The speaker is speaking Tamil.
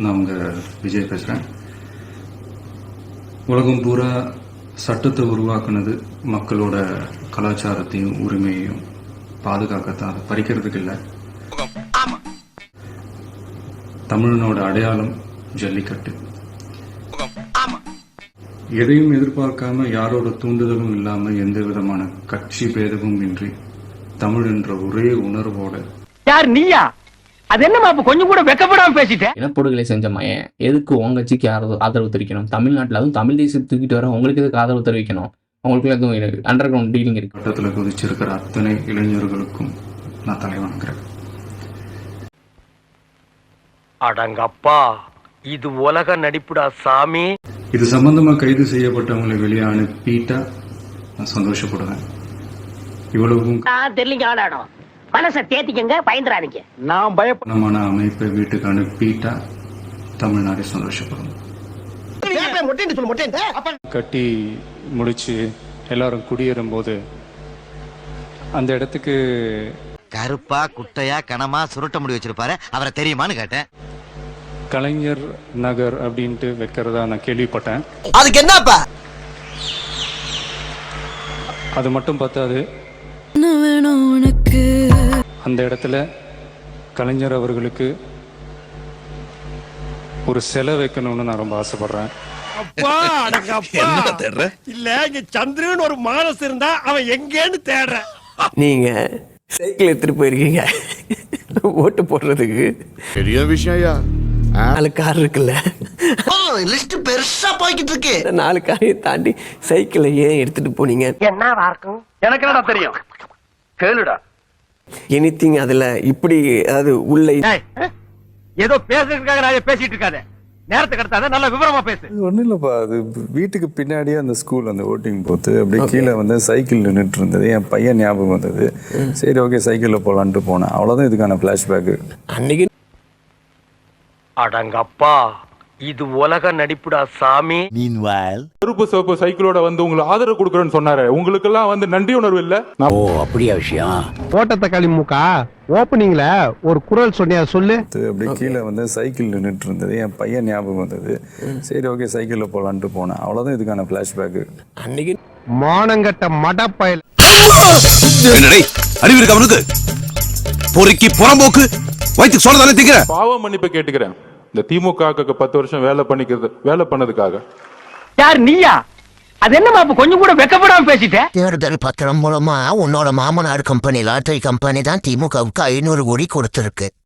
நான் உங்கள் விஜய் பேசுகிறேன். உலகம் பூரா சட்டத்தை உருவாக்குனது மக்களோட கலாச்சாரத்தையும் உரிமையையும் பாதுகாக்கத்தான், அதை பறிக்கிறதுக்கு இல்லை. தமிழனோட அடையாளம் ஜல்லிக்கட்டு. எதையும் எதிர்பார்க்காம, யாரோட தூண்டுதலும் இல்லாம, எந்த விதமான கட்சி பேதமும் இன்றி தமிழ் என்ற ஒரே உணர்வோட. யார் நீயா? அது என்னமா கொஞ்சம் கூட வெக்கப்படாம பேசிட்டேன். இனப்படுகொலை செஞ்ச மயன் எதுக்கு உங்க கட்சிக்கு ஆதரவு தெரிவிக்கணும்? தமிழ்நாட்டில் அதுவும் தமிழ் தேசியத்தை தூக்கிட்டு வர உங்களுக்கு எதுக்கு ஆதரவு தெரிவிக்கணும்? உங்களுக்கு எதுவும் அண்டர் கிரவுண்ட் டீலிங் இருக்கு? கட்டத்தில் குதிச்சிருக்கிற அத்தனை இளைஞர்களுக்கும் நான் தலை வணங்குறேன். அடங்கப்பா, இது உலக நடிப்புடா சாமி. இது சம்பந்தமா கைது செய்யப்பட்டவங்களை வெளியே அனுப்பிட்டா நான் சந்தோஷப்படுவேன். இவ்வளவும் தெரியலீங்க, ஆளாடும் மனசை தேத்திக்கங்க, பயந்துறாதீங்க. நான் பயப்படமான அமைப்பை வீட்டுக்கு அனுப்பிட்டா தமிழ்நாடு சந்தோஷப்படும். கட்டி முடிச்சு எல்லாரும் குடியேறும் போது அந்த இடத்துக்கு கருப்பா குட்டையா கனமா சுருட்ட முடி வச்சிருப்பாரு, அவரை தெரியுமான்னு கேட்டேன். கலைஞர் நகர் அப்படின்ட்டு வைக்கிறதா நான் கேள்விப்பட்டேன். அதுக்கு என்னப்பா? அது மட்டும் பார்த்தாது, அந்த இடத்துல கலைஞர் அவர்களுக்கு ஒரு சிலை வைக்கணும்னு நான் ரொம்ப ஆசைப்படுறேன். இல்ல, இங்க சந்திரன் ஒரு மானஸ் இருந்தா அவன் எங்கேன்னு தேடுற. நீங்க சைக்கிள் எடுத்துட்டு போயிருக்கீங்க ஓட்டு போடுறதுக்கு. பெரிய விஷயம். 4 கார் இருக்குல்ல, லிஸ்ட் பெருசா போய்கிட்டு இருக்கு. 4 காரையும் தாண்டி சைக்கிளை ஏன் எடுத்துட்டு போனீங்க? என்ன வார்க்கும் எனக்கு என்னடா தெரியும், கேளுடா. எனிதிங் அதுல இப்படி, அதாவது உள்ள ஏதோ பேசுறதுக்காக நான் பேசிட்டு இருக்காத, நேரத்தை கடத்தாத, நல்ல விவரமா பேசு. ஒன்றும் இல்லைப்பா, அது வீட்டுக்கு பின்னாடியே அந்த ஸ்கூல், அந்த ஓட்டிங் போத்து அப்படியே கீழே வந்து சைக்கிள் நின்றுட்டு இருந்தது. என் பையன் ஞாபகம் வந்தது. சரி, ஓகே, சைக்கிளில் போகலான்ட்டு போனேன். அவ்வளோதான் இதுக்கான ஃப்ளாஷ்பேக்கு. அன்னைக்கு அடங்கப்பா, இது உலக நடிப்புடா சாமி. கருப்பு சிவப்பு சைக்கிளோட வந்து உங்களுக்கு ஆதரவு கொடுக்குறேன்னு சொன்னாரு. உங்களுக்கு எல்லாம் வந்து நன்றி உணர்வு இல்ல? ஓ, அப்படியா விஷயம்? தக்காளி மூக்கா ஓப்பனிங்ல ஒரு குரல் சொன்னியா, சொல்லு. அப்படியே கீழே வந்து சைக்கிள் நின்றுட்டு இருந்தது. என் பையன் ஞாபகம் வந்தது. சரி, ஓகே, சைக்கிளில் போகலான்ட்டு போனேன். அவ்வளோதான் இதுக்கான ஃப்ளாஷ்பேக்கு. அன்னைக்கு மானங்கட்ட மடப்பயல். அறிவு இருக்கு அவனுக்கு? பொறுக்கி புறம்போக்கு வைத்து சொல்லதானே திங்கிற. பாவம் மன்னிப்பு கேட்டுக்கிறேன். இந்த திமுக 10 வருஷம் வேலை பண்ணதுக்காக. யார் நீயா? அது என்னமா கொஞ்சம் கூட வெக்கப்படாம பேசிட்டேன். தேர்தல் பத்திரம் மூலமா உன்னோட மாமனார் கம்பெனி லாட்டரி கம்பெனி தான் திமுகவுக்கு 500 கோடி கொடுத்திருக்கு.